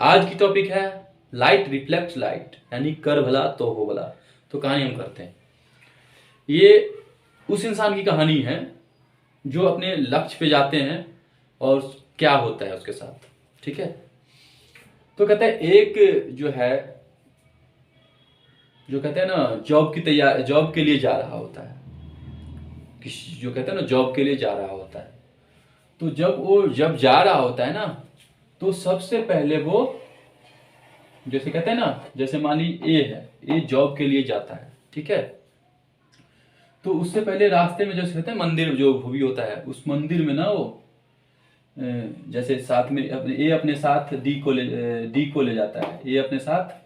आज की टॉपिक है लाइट रिफ्लेक्ट्स लाइट, यानी कर भला तो हो भला। तो कहानी हम करते हैं। ये उस इंसान की कहानी है जो अपने लक्ष्य पे जाते हैं और क्या होता है उसके साथ। ठीक है, तो कहते हैं एक जो कहते हैं ना जॉब की तैयार जॉब के लिए जा रहा होता है। किसी जो कहते हैं ना जॉब के लिए जा रहा होता है। तो जब जा रहा होता है ना, तो सबसे पहले वो जैसे कहते हैं ना, जैसे मान ली ए है, ए जॉब के लिए जाता है। ठीक है, तो उससे पहले रास्ते में जैसे कहते हैं मंदिर जो भी होता है, उस मंदिर में ना वो जैसे साथ में अपने साथ डी को ले जाता है। ए अपने साथ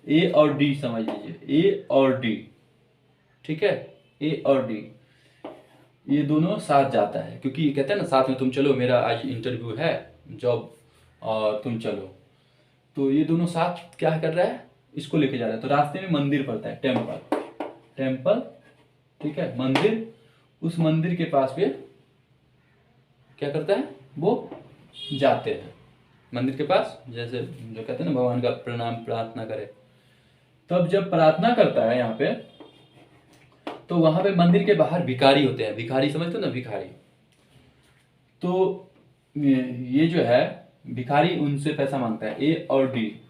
ए और डी समझ लीजिए, ए और डी। ठीक है, ए और डी ये दोनों साथ जाता है, क्योंकि कहते हैं ना साथ में तुम चलो, मेरा आज इंटरव्यू है जॉब और तुम चलो। तो ये दोनों साथ क्या कर रहा है, इसको लेके जा रहा है। तो रास्ते में मंदिर पड़ता है, टेम्पल टेम्पल। ठीक है, मंदिर। उस मंदिर के पास वे क्या करता है, वो जाते हैं मंदिर के पास। जैसे जो कहते हैं ना भगवान का प्रणाम प्रार्थना करे। तब जब प्रार्थना करता है यहाँ पे, तो वहां पे मंदिर के बाहर भिखारी होते हैं। भिखारी समझते हो ना, भिखारी। तो ये जो है भिखारी उनसे पैसा मांगता है, ए और डी।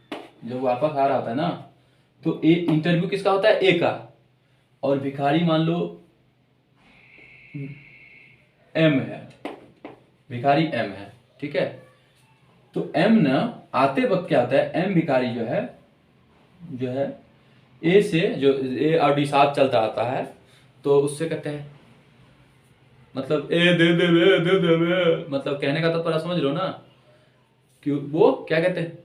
जब वापस आ रहा होता है ना, तो ए इंटरव्यू किसका होता है, ए का। और भिखारी मान लो एम है, भिखारी एम है। ठीक है, तो एम ना आते वक्त क्या होता है, एम भिखारी जो है ए से, जो ए और डी साथ चलता आता है, तो उससे कहते हैं मतलब ए दे दे मतलब कहने का तो थोड़ा समझ लो ना, कि वो क्या कहते हैं,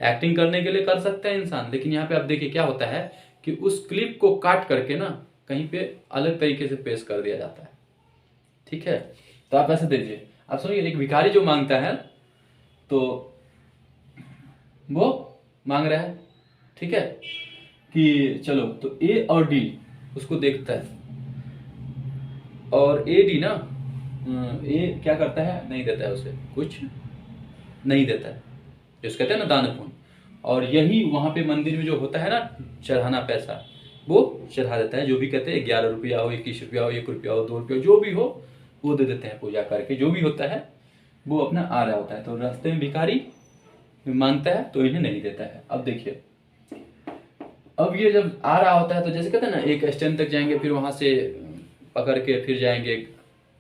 एक्टिंग करने के लिए कर सकते हैं इंसान। लेकिन यहाँ पे आप देखिए क्या होता है कि उस क्लिप को काट करके ना कहीं पे अलग तरीके से पेश कर दिया जाता है। ठीक है, तो आप ऐसे दीजिए, आप सुनिए, एक भिखारी जो मांगता है, तो वो मांग रहा है। ठीक है, कि चलो, तो ए और डी उसको देखता है, और ए डी ना ए क्या करता है, नहीं देता है उसे कुछ, नहीं देता है, जिसको कहते हैं ना दान पुण्य। और यही वहां पे मंदिर में जो होता है ना चढ़ाना पैसा, वो चढ़ा देता है। जो भी कहते हैं 11 रुपया हो, 21 रुपया हो, 1 रुपया हो, 2 रुपया, जो भी हो वो दे देते हैं पूजा करके। जो भी होता है वो अपना आ रहा होता है। तो रास्ते में भिखारी मांगता है तो इन्हें नहीं देता है। अब देखिए, अब ये जब आ रहा होता है, तो जैसे कहते हैं ना एक स्टैंड तक जाएंगे, फिर वहां से पकड़ के फिर जाएंगे।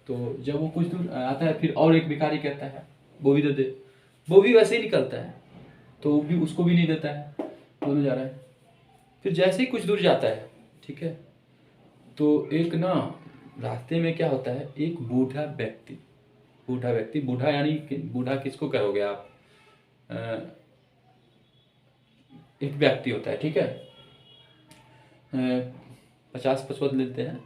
तो जब वो कुछ दूर आता है, फिर और एक भिखारी कहता है वो भी दे दे, वो भी वैसे ही निकलता है, तो वो भी उसको भी नहीं देता है, दोनों जा रहा है। फिर जैसे ही कुछ दूर जाता है, ठीक है, तो एक ना रास्ते में क्या होता है, एक बूढ़ा व्यक्ति, बूढ़ा यानी बूढ़ा किसको कहोगे आप, एक व्यक्ति होता है। ठीक है, 50-55 लेते हैं,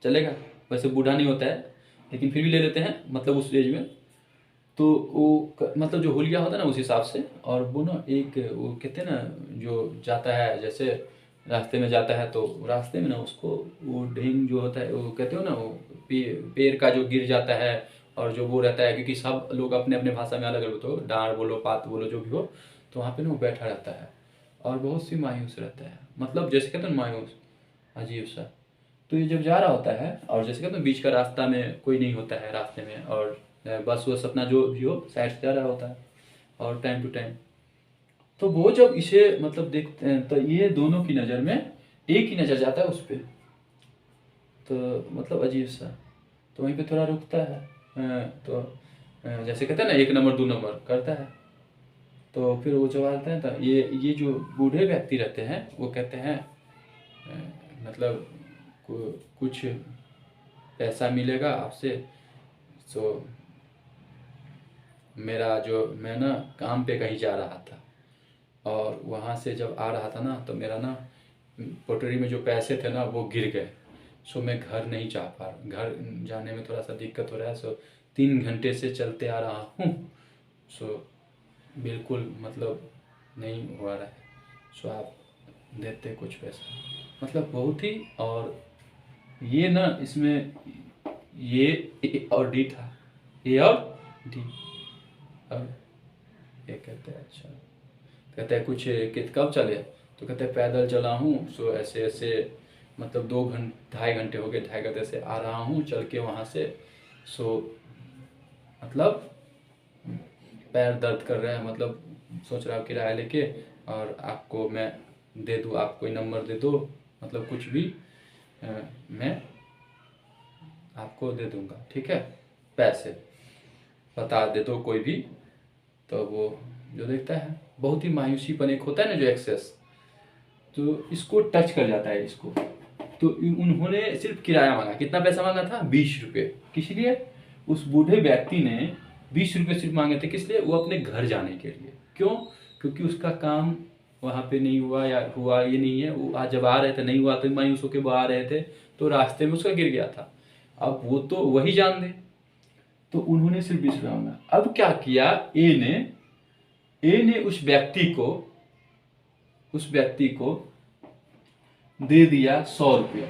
चलेगा। वैसे बूढ़ा नहीं होता है, लेकिन फिर भी ले लेते हैं, मतलब उस एज में। तो वो मतलब जो होलिया होता है ना उस हिसाब से। और वो ना एक वो कहते हैं ना जो जाता है, जैसे रास्ते में जाता है, तो रास्ते में ना उसको वो ढेंग जो होता है, वो कहते हो ना, वो पेड़ का जो गिर जाता है, और जो वो रहता है, क्योंकि सब लोग अपने अपने भाषा में अलग अलग, तो डांड बोलो पात बोलो जो भी हो, तो वहाँ पे ना वो बैठा रहता है और बहुत सी मायूस रहता है, मतलब जैसे कहते हैं ना मायूस, अजीब सा। तो ये जब जा रहा होता है, और जैसे कहते हैं बीच का रास्ता में कोई नहीं होता है रास्ते में, और बस वस अपना जो भी हो साइड से जा रहा होता है, और टाइम टू टाइम। तो वो जब इसे मतलब देखते हैं, तो ये दोनों की नज़र में एक ही नज़र जाता है उस पर, तो मतलब अजीब सा। तो वहीं पे थोड़ा रुकता है। तो जैसे कहते हैं ना 1 नंबर 2 नंबर करता है। तो फिर वो जब आता है, तो ये जो बूढ़े व्यक्ति रहते हैं वो कहते हैं मतलब कुछ पैसा मिलेगा आपसे। सो मैं ना काम पे कहीं जा रहा था, और वहाँ से जब आ रहा था ना, तो मेरा ना पोटरी में जो पैसे थे ना वो गिर गए। सो मैं घर नहीं जा पा रहा, घर जाने में थोड़ा सा दिक्कत हो रहा है। सो 3 घंटे से चलते आ रहा हूँ। सो बिल्कुल मतलब नहीं हो रहा है। सो आप देते कुछ पैसा, मतलब बहुत ही। और ये ना इसमें ये ए और डी था, ए और डी। अब ये कहते हैं अच्छा, कहते हैं कुछ कि कब चले, तो कहते हैं पैदल चला हूँ, सो ऐसे ऐसे मतलब 2-2.5 घंटे हो गए, 2.5 घंटे से आ रहा हूँ चल के वहाँ से, सो मतलब पैर दर्द कर रहा है, मतलब सोच रहा हूँ किराया लेके और आपको मैं दे दूँ, आप कोई नंबर दे दो, मतलब कुछ भी मैं आपको दे दूँगा, ठीक है, पैसे बता दे दो कोई भी। तो वो जो देखता है बहुत ही मायूसीपन एक होता है ना जो एक्सेस, तो इसको टच कर जाता है इसको। तो उन्होंने सिर्फ किराया मांगा, कितना पैसा मांगा था, 20 रुपये। किस लिए? उस बूढ़े व्यक्ति ने 20 रुपये सिर्फ मांगे थे, किस लिए? वो अपने घर जाने के लिए। क्यों? क्योंकि उसका काम वहाँ पे नहीं हुआ, या हुआ ये नहीं है, वो आज जब आ रहे थे नहीं हुआ तो मायूस होकर वो आ रहे थे, तो रास्ते में उसका गिर गया था। अब वो तो वही जान दे, तो उन्होंने सिर्फ 20 रुपये मांगा। अब क्या किया ए ने उस व्यक्ति को दे दिया 100 रुपये।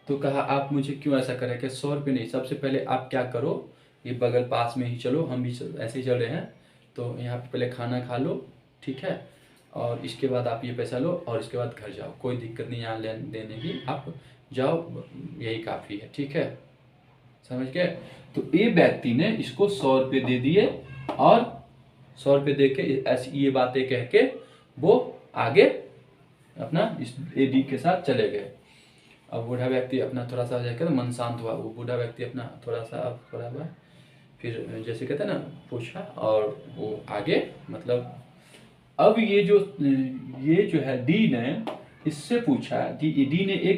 तो कहा आप मुझे क्यों ऐसा करें कि 100 रुपये नहीं, सबसे पहले आप क्या करो, ये बगल पास में ही चलो, हम भी ऐसे ही चल रहे हैं, तो यहाँ पे पहले खाना खा लो, ठीक है, और इसके बाद आप ये पैसा लो और इसके बाद घर जाओ, कोई दिक्कत नहीं यहाँ लेने देने की, आप जाओ, यही काफ़ी है, ठीक है, समझ गए। तो ये व्यक्ति ने इसको 100 रुपये दे दिए और 100 रुपये दे के ऐसी ये बातें कह के वो आगे अपना इस एडी के साथ चले गए। अब बूढ़ा व्यक्ति अपना थोड़ा सा जाकर मन शांत हुआ, वो बूढ़ा व्यक्ति अपना थोड़ा सा अब थोड़ा हुआ, फिर जैसे कहते हैं ना पूछा, और वो आगे मतलब अब ये जो है डी ने इससे पूछा, डी ने ए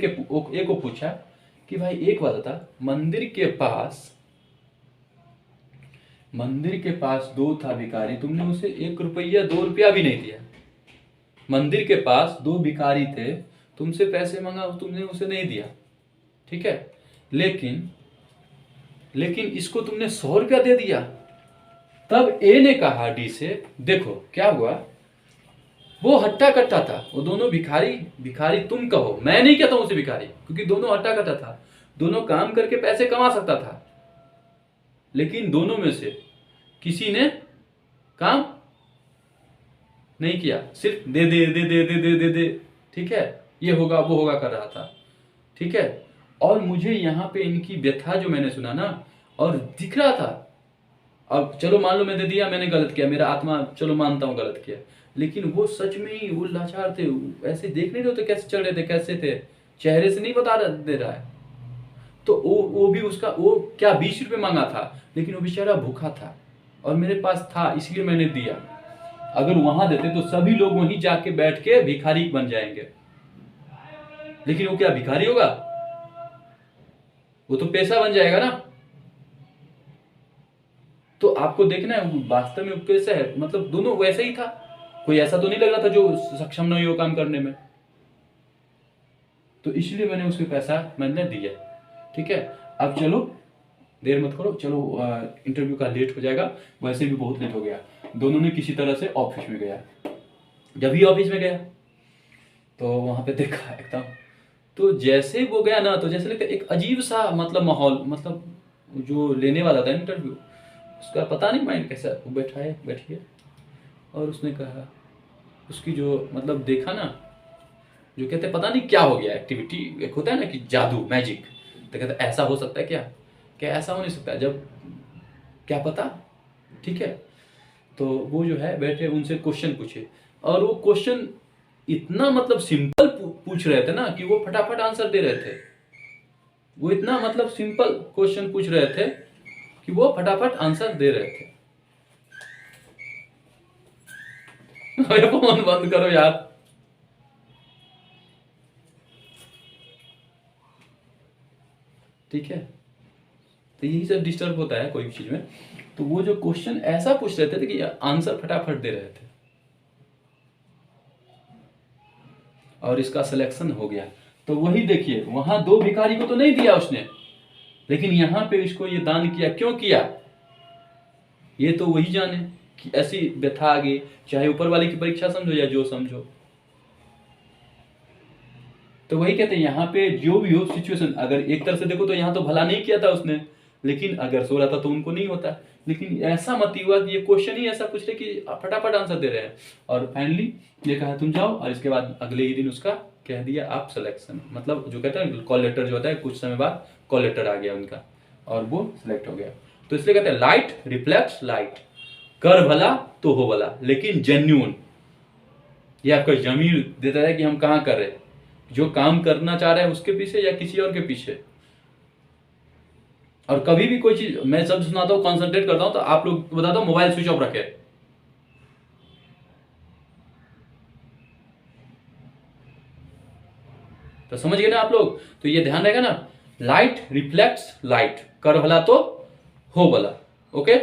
को पूछा कि भाई एक बात बता, मंदिर के पास 2 था भिखारी, तुमने उसे 1 रुपया 2 रुपया भी नहीं दिया। मंदिर के पास 2 भिखारी थे, तुमसे पैसे मांगा, तुमने उसे नहीं दिया, ठीक है, लेकिन इसको तुमने 100 रुपया दे दिया। तब ए ने कहा डी से, देखो क्या हुआ, वो हट्टा कट्टा था, वो दोनों भिखारी तुम कहो, मैं नहीं कहता हूं उसे भिखारी, क्योंकि दोनों हट्टा कट्टा था, दोनों काम करके पैसे कमा सकता था, लेकिन दोनों में से किसी ने काम नहीं किया, सिर्फ दे दे दे दे दे दे दे दे, ठीक है, ये होगा वो होगा कर रहा था, ठीक है। और मुझे यहाँ पे इनकी व्यथा जो मैंने सुना ना, और दिख रहा था, अब चलो मान लो मैं दे दिया, मैंने गलत किया, मेरा आत्मा चलो मानता हूँ गलत किया, लेकिन वो सच में ही वो लाचार थे, ऐसे देख नहीं रहे थे कैसे चल रहे थे, कैसे थे, चेहरे से नहीं दे रहा है। तो वो भी उसका वो क्या 20 रुपये मांगा था, लेकिन वो बेचारा भूखा था और मेरे पास था इसलिए मैंने दिया। अगर वहां देते तो सभी लोग वहीं जाके बैठ के भिखारी बन जाएंगे, लेकिन वो क्या भिखारी होगा, वो तो पैसा बन जाएगा ना। तो आपको देखना है वास्तव में कैसा है, मतलब दोनों वैसे ही था, कोई ऐसा तो नहीं लग रहा था जो सक्षम नहीं हो काम करने में, तो इसलिए मैंने उसके पैसा मैंने दिया, ठीक है। अब चलो देर मत करो, चलो इंटरव्यू का लेट हो जाएगा, वैसे भी बहुत लेट हो गया। दोनों ने किसी तरह से ऑफिस में गया, जब ही ऑफिस में गया तो वहां पे देखा एकदम, तो जैसे वो गया ना, तो जैसे लगता एक अजीब सा मतलब माहौल, मतलब जो लेने वाला था इंटरव्यू, उसका पता नहीं माइंड कैसा, वो बैठिए, और उसने कहा, उसकी जो मतलब देखा ना, जो कहते पता नहीं क्या हो गया, एक्टिविटी एक होता है ना कि जादू मैजिक, तो कहते ऐसा हो सकता है क्या ऐसा हो नहीं सकता, जब क्या पता, ठीक है। तो वो जो है बैठे उनसे क्वेश्चन पूछे, और वो क्वेश्चन इतना मतलब सिंपल पूछ रहे थे ना कि वो फटाफट आंसर दे रहे थे, वो इतना मतलब सिंपल क्वेश्चन पूछ रहे थे कि वो फटाफट आंसर दे रहे थे। अरे फोन बंद करो यार, ठीक है। तो यही सब डिस्टर्ब होता है कोई भी चीज में। तो वो जो क्वेश्चन ऐसा पूछ रहे थे कि आंसर फटाफट दे रहे थे, और इसका सिलेक्शन हो गया। तो वही देखिए, वहां 2 भिखारी को तो नहीं दिया उसने, लेकिन यहां पे इसको ये दान किया, क्यों किया ये तो वही जाने, कि ऐसी व्यथा आ गई, चाहे ऊपर वाले की परीक्षा समझो या जो समझो। तो वही कहते हैं यहाँ पे जो भी हो सिचुएशन, अगर एक तरह से देखो तो यहाँ तो भला नहीं किया था उसने, लेकिन अगर सो रहा था तो उनको नहीं होता। लेकिन ऐसा मत ही हुआ कि ये क्वेश्चन ही ऐसा पूछ रहे कि आप फटाफट आंसर दे रहे हैं। और फाइनली ये कहा तुम जाओ, और इसके बाद अगले ही दिन उसका कह दिया आप सिलेक्शन, मतलब जो कहते हैं कॉल लेटर जो होता है, कुछ समय बाद कॉल लेटर आ गया उनका और वो सिलेक्ट हो गया। तो इसलिए कहते हैं लाइट रिफ्लेक्ट्स लाइट, कर भला तो हो भला, लेकिन जेन्यून, ये आपका जमीर देता है कि हम कहाँ कर रहे हैं, जो काम करना चाह रहे हैं उसके पीछे या किसी और के पीछे। और कभी भी कोई चीज मैं जब सुनाता हूँ कॉन्सेंट्रेट करता हूँ, तो आप लोग बताता हूँ मोबाइल स्विच ऑफ रखे, तो समझ गए ना आप लोग। तो ये ध्यान रहेगा ना, लाइट रिफ्लेक्ट्स लाइट, कर भला तो हो भला। ओके।